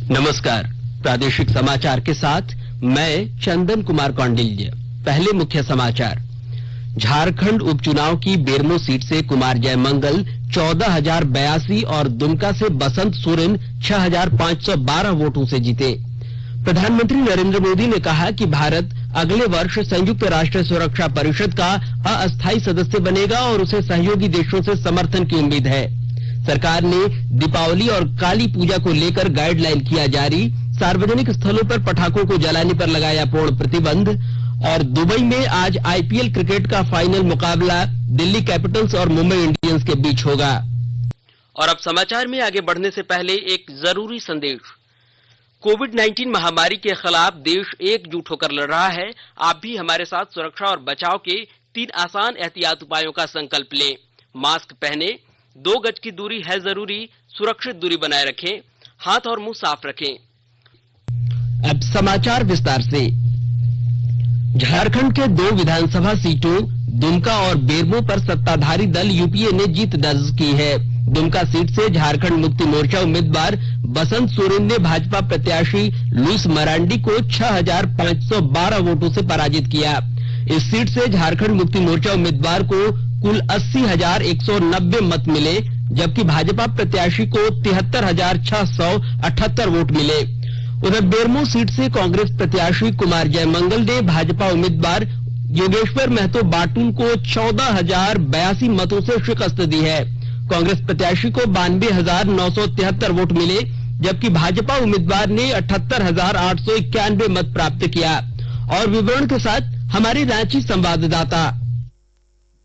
नमस्कार, प्रादेशिक समाचार के साथ मैं चंदन कुमार कौंडिल्य। पहले मुख्य समाचार। झारखंड उपचुनाव की बेरमो सीट से कुमार जयमंगल 14,082 और दुमका से बसंत सोरेन 6,512 वोटों से जीते। प्रधानमंत्री नरेंद्र मोदी ने कहा कि भारत अगले वर्ष संयुक्त राष्ट्र सुरक्षा परिषद का अस्थायी सदस्य बनेगा और उसे सहयोगी देशों से समर्थन की उम्मीद है। सरकार ने दीपावली और काली पूजा को लेकर गाइडलाइन किया जारी। सार्वजनिक स्थलों पर पटाखों को जलाने पर लगाया पूर्ण प्रतिबंध। और दुबई में आज आईपीएल क्रिकेट का फाइनल मुकाबला दिल्ली कैपिटल्स और मुंबई इंडियंस के बीच होगा। और अब समाचार में आगे बढ़ने से पहले एक जरूरी संदेश। कोविड-19 महामारी के खिलाफ देश एकजुट होकर लड़ रहा है। आप भी हमारे साथ सुरक्षा और बचाव के 3 आसान एहतियात उपायों का संकल्प लें। मास्क पहने, 2 गज की दूरी है जरूरी, सुरक्षित दूरी बनाए रखें, हाथ और मुंह साफ रखें। अब समाचार विस्तार से। झारखंड के 2 विधानसभा सीटों दुमका और बेरमो पर सत्ताधारी दल यूपीए ने जीत दर्ज की है। दुमका सीट से झारखंड मुक्ति मोर्चा उम्मीदवार बसंत सोरेन ने भाजपा प्रत्याशी लुइस मरांडी को 6,512 वोटों से पराजित किया। इस सीट से झारखंड मुक्ति मोर्चा उम्मीदवार को कुल 80,190 मत मिले, जबकि भाजपा प्रत्याशी को 73,678 वोट मिले। उधर बेरमो सीट से कांग्रेस प्रत्याशी कुमार जयमंगल ने भाजपा उम्मीदवार योगेश्वर महतो बाटुल को 14,082 मतों से शिकस्त दी है। कांग्रेस प्रत्याशी को 92,973 वोट मिले, जबकि भाजपा उम्मीदवार ने 78,891 मत प्राप्त किया। और विवरण के साथ हमारे रांची संवाददाता।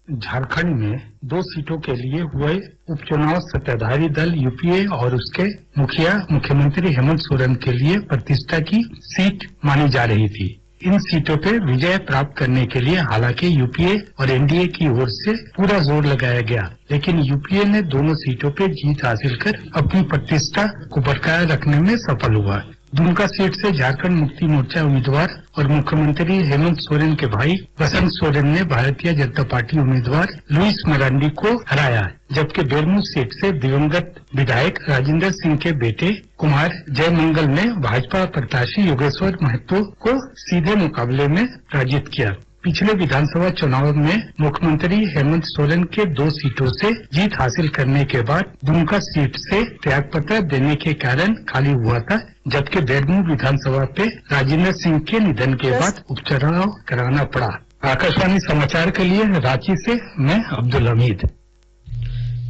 झारखंड में 2 सीटों के लिए हुए उपचुनाव सत्ताधारी दल यूपीए और उसके मुखिया मुख्यमंत्री हेमंत सोरेन के लिए प्रतिष्ठा की सीट मानी जा रही थी। इन सीटों पे विजय प्राप्त करने के लिए हालांकि यूपीए और एनडीए की ओर से पूरा जोर लगाया गया, लेकिन यूपीए ने दोनों सीटों पे जीत हासिल कर अपनी प्रतिष्ठा को बरकरार रखने में सफल हुआ। दुमका सीट से झारखंड मुक्ति मोर्चा उम्मीदवार और मुख्यमंत्री हेमंत सोरेन के भाई बसंत सोरेन ने भारतीय जनता पार्टी उम्मीदवार लुइस मरांडी को हराया, जबकि बेरमो सीट से दिवंगत विधायक राजेंद्र सिंह के बेटे कुमार जयमंगल ने भाजपा प्रत्याशी योगेश्वर महतो को सीधे मुकाबले में पराजित किया। पिछले विधानसभा चुनाव में मुख्यमंत्री हेमंत सोरेन के 2 सीटों से जीत हासिल करने के बाद दुमका सीट से त्यागपत्र देने के कारण खाली हुआ था, जबकि बेरमो विधानसभा पे राजेंद्र सिंह के निधन के बाद उपचुनाव कराना पड़ा। आकाशवाणी समाचार के लिए रांची से मैं अब्दुल हमीद।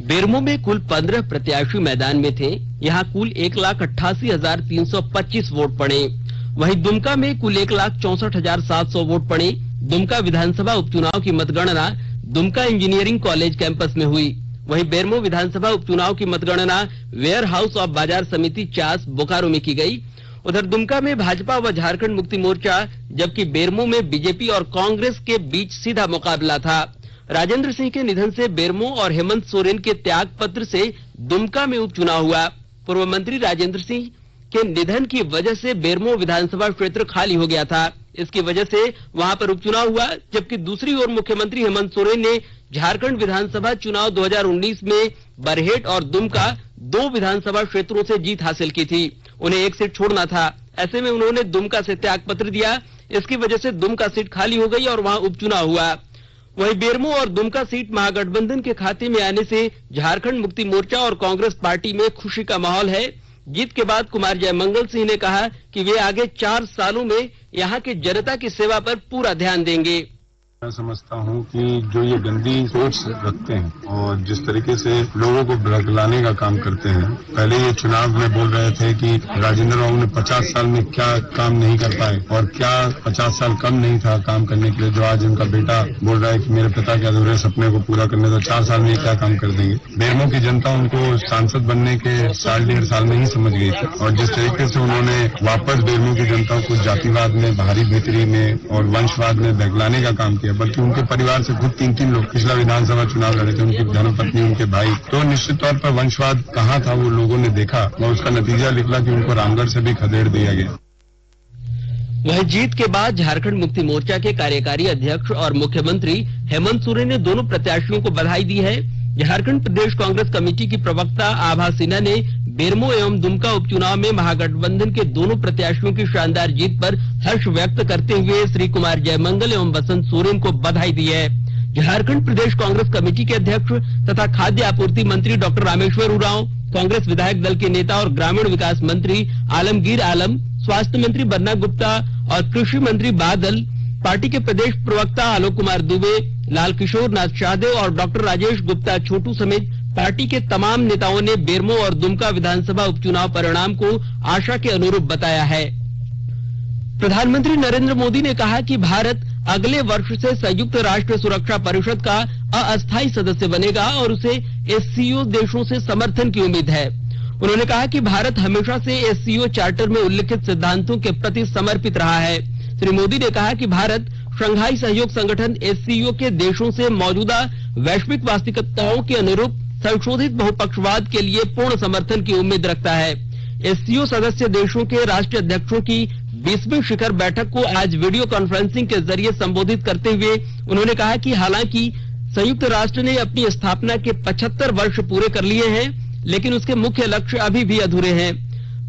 बेरमो में कुल 15 प्रत्याशी मैदान में थे। यहाँ कुल 1,88,325 वोट पड़े। वहीं दुमका में कुल 1,64,700 वोट पड़े। दुमका विधानसभा उपचुनाव की मतगणना दुमका इंजीनियरिंग कॉलेज कैंपस में हुई। वहीं बेरमो विधानसभा उपचुनाव की मतगणना वेयर हाउस ऑफ बाजार समिति चास बोकारो में की गई। उधर दुमका में भाजपा व झारखंड मुक्ति मोर्चा, जबकि बेरमो में बीजेपी और कांग्रेस के बीच सीधा मुकाबला था। राजेंद्र सिंह के निधन से बेरमो और हेमंत सोरेन के त्याग पत्र से दुमका में उपचुनाव हुआ। पूर्व मंत्री राजेंद्र सिंह के निधन की वजह से बेरमो विधानसभा क्षेत्र खाली हो गया था। इसकी वजह से वहां पर उपचुनाव हुआ, जबकि दूसरी ओर मुख्यमंत्री हेमंत सोरेन ने झारखंड विधानसभा चुनाव 2019 में बरहेट और दुमका 2 विधानसभा क्षेत्रों से जीत हासिल की थी। उन्हें 1 सीट छोड़ना था। ऐसे में उन्होंने दुमका से त्याग पत्र दिया। इसकी वजह से दुमका सीट खाली हो गई और वहां उपचुनाव हुआ। वहीं बेरमो और दुमका सीट महागठबंधन के खाते में आने से झारखंड मुक्ति मोर्चा और कांग्रेस पार्टी में खुशी का माहौल है। जीत के बाद कुमार जयमंगल सिंह ने कहा कि वे आगे 4 सालों में यहाँ की जनता की सेवा पर पूरा ध्यान देंगे। मैं समझता हूँ कि जो ये गंदी सोच रखते हैं और जिस तरीके से लोगों को भड़काने का काम करते हैं, पहले ये चुनाव में बोल रहे थे कि राजेंद्र बाबू ने 50 साल में क्या काम नहीं कर पाए और क्या 50 साल कम नहीं था काम करने के लिए, जो आज उनका बेटा बोल रहा है कि मेरे पिता के अधूरे सपने को पूरा करने तो 4 साल में क्या काम कर देंगे। बेरमो की जनता उनको सांसद बनने के 1.5 साल में ही समझ गई थी और जिस तरीके से उन्होंने वापस बेरमो की जनता को जातिवाद में, भारी भीतरी में और वंशवाद में बहलाने का काम किया, बल्कि उनके परिवार से खुद 3 लोग पिछला विधानसभा चुनाव लड़े थे, उनकी धर्मपत्नी, उनके भाई। तो निश्चित तौर पर वंशवाद कहाँ था वो लोगों ने देखा और उसका नतीजा निकला कि उनको रामगढ़ से भी खदेड़ दिया गया। वहीं जीत के बाद झारखंड मुक्ति मोर्चा के कार्यकारी अध्यक्ष और मुख्यमंत्री हेमंत सोरेन ने दोनों प्रत्याशियों को बधाई दी है। झारखंड प्रदेश कांग्रेस कमेटी की प्रवक्ता आभा सिन्हा ने बेरमो एवं दुमका उपचुनाव में महागठबंधन के दोनों प्रत्याशियों की शानदार जीत पर हर्ष व्यक्त करते हुए श्री कुमार जयमंगल एवं बसंत सोरेन को बधाई दी है। झारखंड प्रदेश कांग्रेस कमेटी के अध्यक्ष तथा खाद्य आपूर्ति मंत्री डॉक्टर रामेश्वर उरांव, कांग्रेस विधायक दल के नेता और ग्रामीण विकास मंत्री आलमगीर आलम, स्वास्थ्य मंत्री बन्ना गुप्ता और कृषि मंत्री बादल, पार्टी के प्रदेश प्रवक्ता आलोक कुमार दुबे, लाल किशोर नाथ शाहदेव और डॉक्टर राजेश गुप्ता छोटू समेत पार्टी के तमाम नेताओं ने बेरमो और दुमका विधानसभा उपचुनाव परिणाम को आशा के अनुरूप बताया है। प्रधानमंत्री नरेंद्र मोदी ने कहा कि भारत अगले वर्ष से संयुक्त राष्ट्र सुरक्षा परिषद का अस्थायी सदस्य बनेगा और उसे एससीओ देशों से समर्थन की उम्मीद है। उन्होंने कहा कि भारत हमेशा से एससीओ चार्टर में उल्लिखित सिद्धांतों के प्रति समर्पित रहा है। श्री मोदी ने कहा कि भारत शंघाई सहयोग संगठन एससीओ के देशों से मौजूदा वैश्विक वास्तविकताओं के अनुरूप संशोधित बहुपक्षवाद के लिए पूर्ण समर्थन की उम्मीद रखता है। एससीओ सदस्य देशों के राष्ट्रीय अध्यक्षों की 20वीं शिखर बैठक को आज वीडियो कॉन्फ्रेंसिंग के जरिए संबोधित करते हुए उन्होंने कहा कि हालांकि संयुक्त राष्ट्र ने अपनी स्थापना के 75 वर्ष पूरे कर लिए हैं, लेकिन उसके मुख्य लक्ष्य अभी भी अधूरे हैं।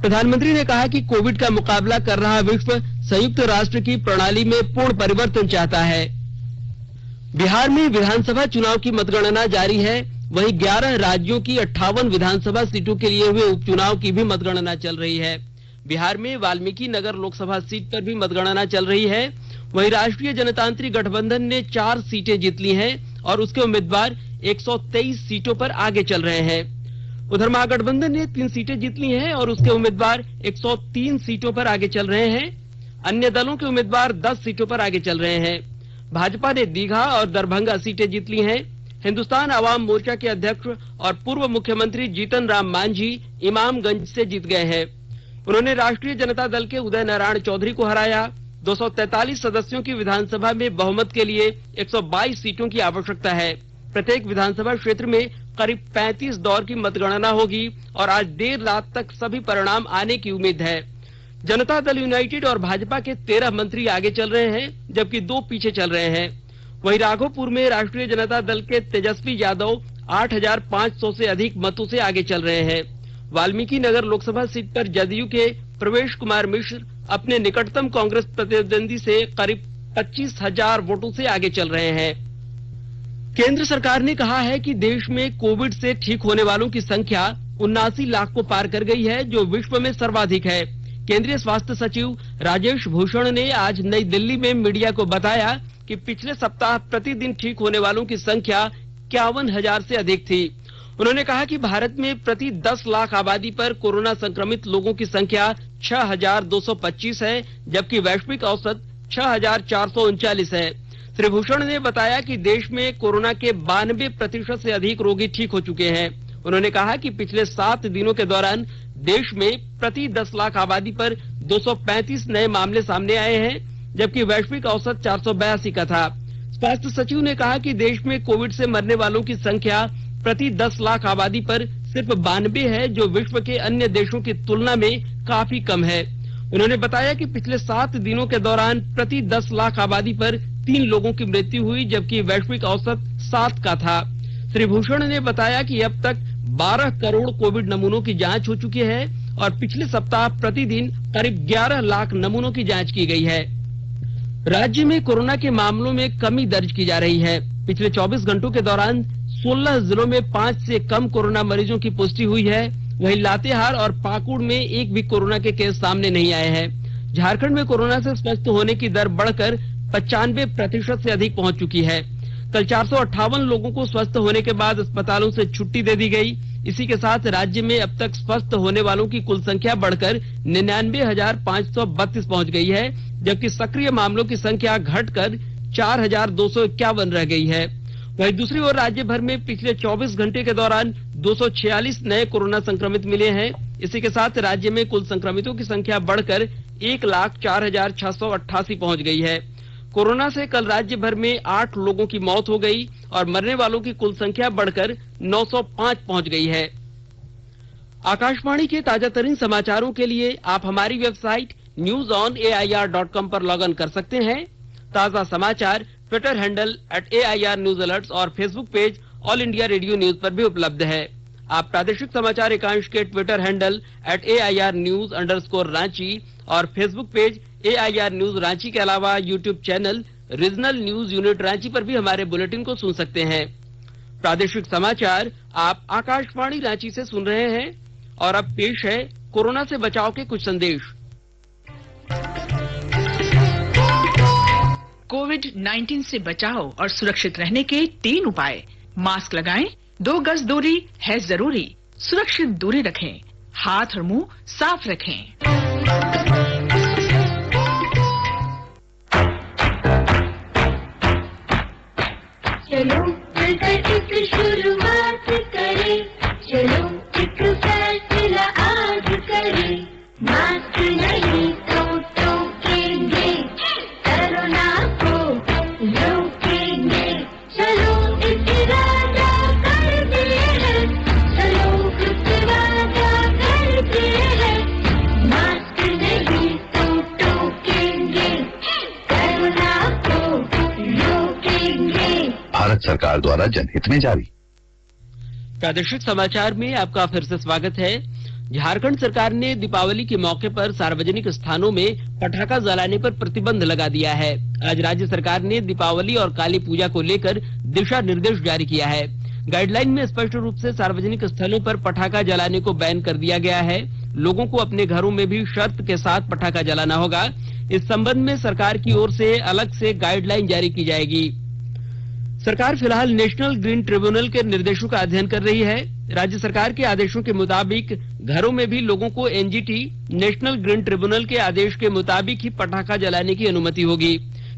प्रधानमंत्री ने कहा कि कोविड का मुकाबला कर रहा विश्व संयुक्त राष्ट्र की प्रणाली में पूर्ण परिवर्तन चाहता है। बिहार में विधानसभा चुनाव की मतगणना जारी है। वहीं 11 राज्यों की 58 विधानसभा सीटों के लिए हुए उपचुनाव की भी मतगणना चल रही है। बिहार में वाल्मीकि नगर लोकसभा सीट पर भी मतगणना चल रही है। वहीं राष्ट्रीय जनतांत्रिक गठबंधन ने 4 सीटें जीत ली हैं और उसके उम्मीदवार 123 सीटों पर आगे चल रहे हैं। उधर महागठबंधन ने 3 सीटें जीत ली हैं और उसके उम्मीदवार 103 सीटों पर आगे चल रहे हैं। अन्य दलों के उम्मीदवार 10 सीटों पर आगे चल रहे हैं। भाजपा ने दीघा और दरभंगा सीटें जीत ली हैं। हिंदुस्तान अवाम मोर्चा के अध्यक्ष और पूर्व मुख्यमंत्री जीतन राम मांझी इमामगंज से जीत गए हैं। उन्होंने राष्ट्रीय जनता दल के उदय नारायण चौधरी को हराया। 243 सदस्यों की विधानसभा में बहुमत के लिए 122 सीटों की आवश्यकता है। प्रत्येक विधानसभा क्षेत्र में करीब 35 दौर की मतगणना होगी और आज देर रात तक सभी परिणाम आने की उम्मीद है। जनता दल यूनाइटेड और भाजपा के 13 मंत्री आगे चल रहे हैं, जबकि 2 पीछे चल रहे हैं। वहीं राघोपुर में राष्ट्रीय जनता दल के तेजस्वी यादव 8,500 से अधिक मतों से आगे चल रहे हैं। वाल्मीकि नगर लोकसभा सीट पर जदयू के प्रवेश कुमार मिश्र अपने निकटतम कांग्रेस प्रतिद्वंदी से करीब 25,000 वोटों से आगे चल रहे हैं। केंद्र सरकार ने कहा है कि देश में कोविड से ठीक होने वालों की संख्या 79 लाख को पार कर गई है, जो विश्व में सर्वाधिक है। केंद्रीय स्वास्थ्य सचिव राजेश भूषण ने आज नई दिल्ली में मीडिया को बताया कि पिछले सप्ताह प्रतिदिन ठीक होने वालों की संख्या 51,000 से अधिक थी। उन्होंने कहा कि भारत में प्रति 10 लाख आबादी पर कोरोना संक्रमित लोगों की संख्या 6,225 है, जबकि वैश्विक औसत 6,439 है। श्री भूषण ने बताया कि देश में कोरोना के 92% से अधिक रोगी ठीक हो चुके हैं। उन्होंने कहा कि पिछले 7 दिनों के दौरान देश में प्रति 10 लाख आबादी पर 235 नए मामले सामने आए हैं, जबकि वैश्विक औसत 482 का था। स्वास्थ्य सचिव ने कहा कि देश में कोविड से मरने वालों की संख्या प्रति 10 लाख आबादी पर सिर्फ 92 है, जो विश्व के अन्य देशों की तुलना में काफी कम है। उन्होंने बताया कि पिछले 7 दिनों के दौरान प्रति 10 लाख आबादी पर 3 लोगों की मृत्यु हुई, जबकि वैश्विक औसत 7 का था। श्री भूषण ने बताया कि अब तक 12 करोड़ कोविड नमूनों की जांच हो चुकी है और पिछले सप्ताह प्रतिदिन करीब 11 लाख नमूनों की जांच की गई है। राज्य में कोरोना के मामलों में कमी दर्ज की जा रही है। पिछले 24 घंटों के दौरान 16 जिलों में 5 से कम कोरोना मरीजों की पुष्टि हुई है। वहीं लातेहार और पाकुड़ में एक भी कोरोना के केस सामने नहीं आए हैं। झारखंड में कोरोना से स्वस्थ होने की दर बढ़कर 95% से अधिक पहुंच चुकी है। कल 458 लोगों को स्वस्थ होने के बाद अस्पतालों से छुट्टी दे दी गई। इसी के साथ राज्य में अब तक स्वस्थ होने वालों की कुल संख्या बढ़कर 99,532 पहुंच गई है, जबकि सक्रिय मामलों की संख्या घटकर 4,251 रह गई है। वहीं दूसरी ओर राज्य भर में पिछले 24 घंटे के दौरान 246 नए कोरोना संक्रमित मिले हैं। इसी के साथ राज्य में कुल संक्रमितों की संख्या बढ़कर 1,04,688 पहुंच गई है। कोरोना से कल राज्य भर में 8 लोगों की मौत हो गई और मरने वालों की कुल संख्या बढ़कर 905 पहुंच गई है। आकाशवाणी के ताजातरीन समाचारों के लिए आप हमारी वेबसाइट newsonair.com पर लॉग इन कर सकते हैं। ताजा समाचार Twitter handle @AIR News Alerts और Facebook page all India radio news पर भी उपलब्ध है। आप प्रादेशिक समाचार एकांश के ट्विटर हैंडल @AIRnews_रांची और Facebook page AIR news Ranchi के अलावा YouTube channel regional news unit Ranchi पर भी हमारे बुलेटिन को सुन सकते हैं। प्रादेशिक समाचार आप आकाशवाणी रांची से सुन रहे हैं और अब पेश है कोरोना से बचाव के कुछ संदेश। कोविड-19 से बचाव और सुरक्षित रहने के 3 उपाय। मास्क लगाएं, 2 गज दूरी है जरूरी, सुरक्षित दूरी रखें, हाथ और मुंह साफ रखें। चलो मिलकर एक शुरुआत करें, चलो एक फैसला आज करें, मास्क नहीं तो टोकेंगे, कोरोना को रोकेंगे, चलो इस वादा करते हैं, चलो इस वादा करते हैं, मास्क नहीं तो टोकेंगे, कोरोना को रोकेंगे। भारत सरकार द्वारा जनहित में जारी। प्रादेशिक समाचार में आपका फिर से स्वागत है। झारखंड सरकार ने दीपावली के मौके पर सार्वजनिक स्थानों में पटाखा जलाने पर प्रतिबंध लगा दिया है। आज राज्य सरकार ने दीपावली और काली पूजा को लेकर दिशा निर्देश जारी किया है। गाइडलाइन में स्पष्ट रूप से सार्वजनिक स्थलों पर पटाखा जलाने को बैन कर दिया गया है। लोगों को अपने घरों में भी शर्त के साथ पटाखा जलाना होगा। इस संबंध में सरकार की ओर से अलग से गाइडलाइन जारी की जाएगी। सरकार फिलहाल नेशनल ग्रीन ट्रिब्यूनल के निर्देशों का अध्ययन कर रही है। राज्य सरकार के आदेशों के मुताबिक घरों में भी लोगों को एनजीटी नेशनल ग्रीन ट्रिब्यूनल के आदेश के मुताबिक ही पटाखा जलाने की अनुमति होगी।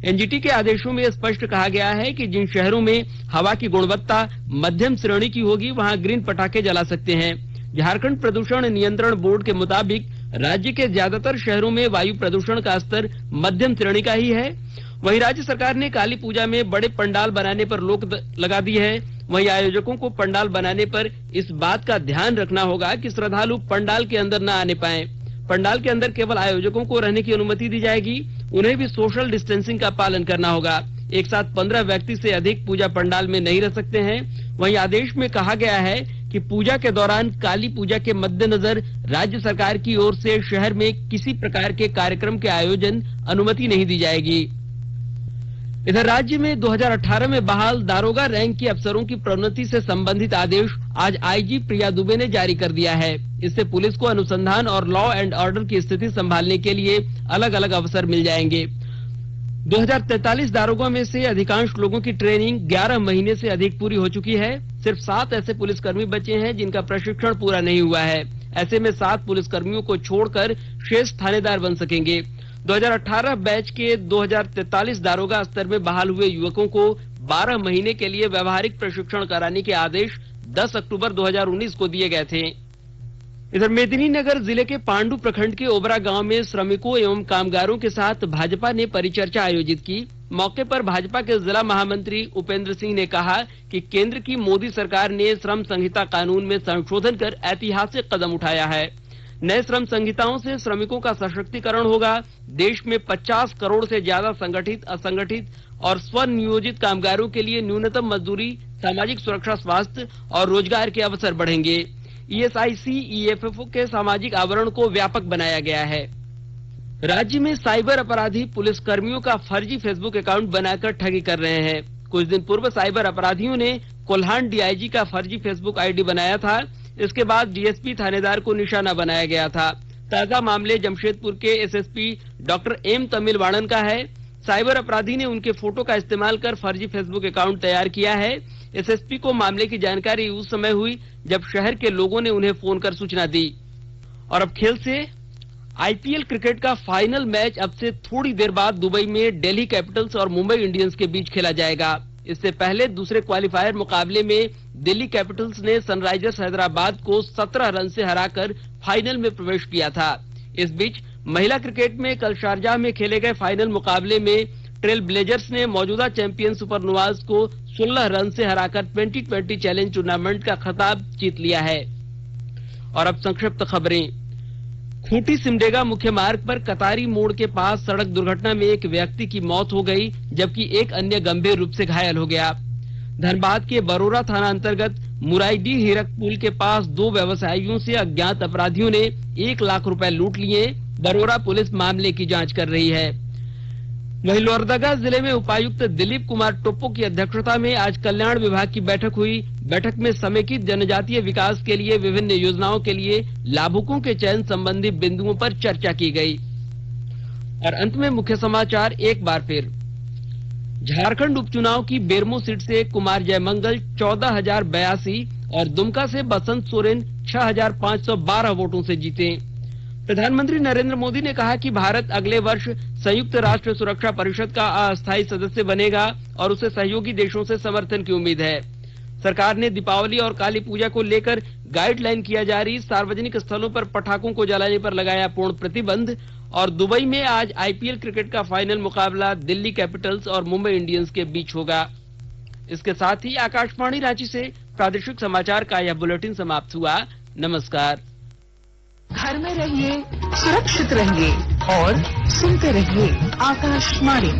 एनजीटी के आदेशों में स्पष्ट कहा गया है कि जिन शहरों में हवा की गुणवत्ता मध्यम श्रेणी की होगी वहां ग्रीन पटाखे जला सकते हैं। झारखंड प्रदूषण नियंत्रण बोर्ड के मुताबिक राज्य के ज्यादातर शहरों में वायु प्रदूषण का स्तर मध्यम श्रेणी का ही है। वहीं राज्य सरकार ने काली पूजा में बड़े पंडाल बनाने पर रोक लगा दी है। वहीं आयोजकों को पंडाल बनाने पर इस बात का ध्यान रखना होगा कि श्रद्धालु पंडाल के अंदर न आने पाए। पंडाल के अंदर केवल आयोजकों को रहने की अनुमति दी जाएगी। उन्हें भी सोशल डिस्टेंसिंग का पालन करना होगा। एक साथ 15 व्यक्ति से अधिक पूजा पंडाल में नहीं रह सकते हैं। वहीं आदेश में कहा गया है कि पूजा के दौरान काली पूजा के मद्देनजर राज्य सरकार की ओर से शहर में किसी प्रकार के कार्यक्रम के आयोजन अनुमति नहीं दी जाएगी। इधर राज्य में 2018 में बहाल दारोगा रैंक के अफसरों की प्रोन्नति से संबंधित आदेश आज आईजी प्रिया दुबे ने जारी कर दिया है। इससे पुलिस को अनुसंधान और लॉ एंड ऑर्डर की स्थिति संभालने के लिए अलग अलग अवसर मिल जाएंगे। 2043 दारोगा में से अधिकांश लोगों की ट्रेनिंग 11 महीने से अधिक पूरी हो चुकी है। सिर्फ 7 ऐसे पुलिसकर्मी बचे हैं जिनका प्रशिक्षण पूरा नहीं हुआ है। ऐसे में 7 पुलिसकर्मियों को छोड़कर शेष थानेदार बन सकेंगे। 2018 बैच के 2043 दारोगा स्तर में बहाल हुए युवकों को 12 महीने के लिए व्यवहारिक प्रशिक्षण कराने के आदेश 10 अक्टूबर 2019 को दिए गए थे। इधर मेदिनीनगर जिले के पांडु प्रखंड के ओबरा गांव में श्रमिकों एवं कामगारों के साथ भाजपा ने परिचर्चा आयोजित की। मौके पर भाजपा के जिला महामंत्री उपेंद्र सिंह ने कहा कि केंद्र की मोदी सरकार ने श्रम संहिता कानून में संशोधन कर ऐतिहासिक कदम उठाया है। नए श्रम संहिताओं से श्रमिकों का सशक्तिकरण होगा। देश में 50 करोड़ से ज्यादा संगठित, असंगठित और स्वनियोजित कामगारों के लिए न्यूनतम मजदूरी, सामाजिक सुरक्षा, स्वास्थ्य और रोजगार के अवसर बढ़ेंगे। ईएसआईसी ईएफएफओ के सामाजिक आवरण को व्यापक बनाया गया है। राज्य में साइबर अपराधी पुलिस कर्मियों का फर्जी फेसबुक अकाउंट बनाकर ठगी कर रहे हैं। कुछ दिन पूर्व साइबर अपराधियों ने कोल्हान डीआईजी का फर्जी फेसबुक आईडी बनाया था। इसके बाद डीएसपी थानेदार को निशाना बनाया गया था। ताजा मामले जमशेदपुर के एसएसपी डॉक्टर एम तमिलवाणन का है। साइबर अपराधी ने उनके फोटो का इस्तेमाल कर फर्जी फेसबुक अकाउंट तैयार किया है। एसएसपी को मामले की जानकारी उस समय हुई जब शहर के लोगों ने उन्हें फोन कर सूचना दी। और अब खेल से आईपीएल क्रिकेट का फाइनल मैच अब से थोड़ी देर बाद दुबई में दिल्ली कैपिटल्स और मुंबई इंडियंस के बीच खेला जाएगा। इससे पहले दूसरे क्वालिफायर मुकाबले में दिल्ली कैपिटल्स ने सनराइजर्स हैदराबाद को 17 रन से हराकर फाइनल में प्रवेश किया था। इस बीच महिला क्रिकेट में कल शारजाह में खेले गए फाइनल मुकाबले में ट्रेल ब्लेजर्स ने मौजूदा चैंपियन सुपर नोवाज को 16 रन से हराकर 2020 चैलेंज टूर्नामेंट का खिताब जीत लिया है। और अब संक्षिप्त खबरें। खूंटी सिमडेगा मुख्य मार्ग पर कतारी मोड़ के पास सड़क दुर्घटना में एक व्यक्ति की मौत हो गई, जबकि एक अन्य गंभीर रूप से घायल हो गया। धनबाद के बरोरा थाना अंतर्गत मुराईडीह हीरक पुल के पास 2 व्यवसायियों से अज्ञात अपराधियों ने 1 लाख रुपए लूट लिए। बरोरा पुलिस मामले की जांच कर रही है। वहीं लोहरदगा जिले में उपायुक्त दिलीप कुमार टोप्पो की अध्यक्षता में आज कल्याण विभाग की बैठक हुई। बैठक में समेकित जनजातीय विकास के लिए विभिन्न योजनाओं के लिए लाभुकों के चयन संबंधी बिंदुओं पर चर्चा की गई। और अंत में मुख्य समाचार एक बार फिर। झारखंड उपचुनाव की बेरमो सीट से कुमार जयमंगल 14,082 और दुमका से बसंत सोरेन 6,512 वोटों से जीते। प्रधानमंत्री नरेंद्र मोदी ने कहा कि भारत अगले वर्ष संयुक्त राष्ट्र सुरक्षा परिषद का अस्थायी सदस्य बनेगा और उसे सहयोगी देशों से समर्थन की उम्मीद है। सरकार ने दीपावली और काली पूजा को लेकर गाइडलाइन किया जारी। सार्वजनिक स्थलों पर पटाखों को जलाने पर लगाया पूर्ण प्रतिबंध। और दुबई में आज आईपीएल क्रिकेट का फाइनल मुकाबला दिल्ली कैपिटल्स और मुंबई इंडियंस के बीच होगा। इसके साथ ही आकाशवाणी रांची से प्रादेशिक समाचार का यह बुलेटिन समाप्त हुआ। नमस्कार। घर में रहिए, सुरक्षित रहिए और सुनते रहिए आकाशवाणी।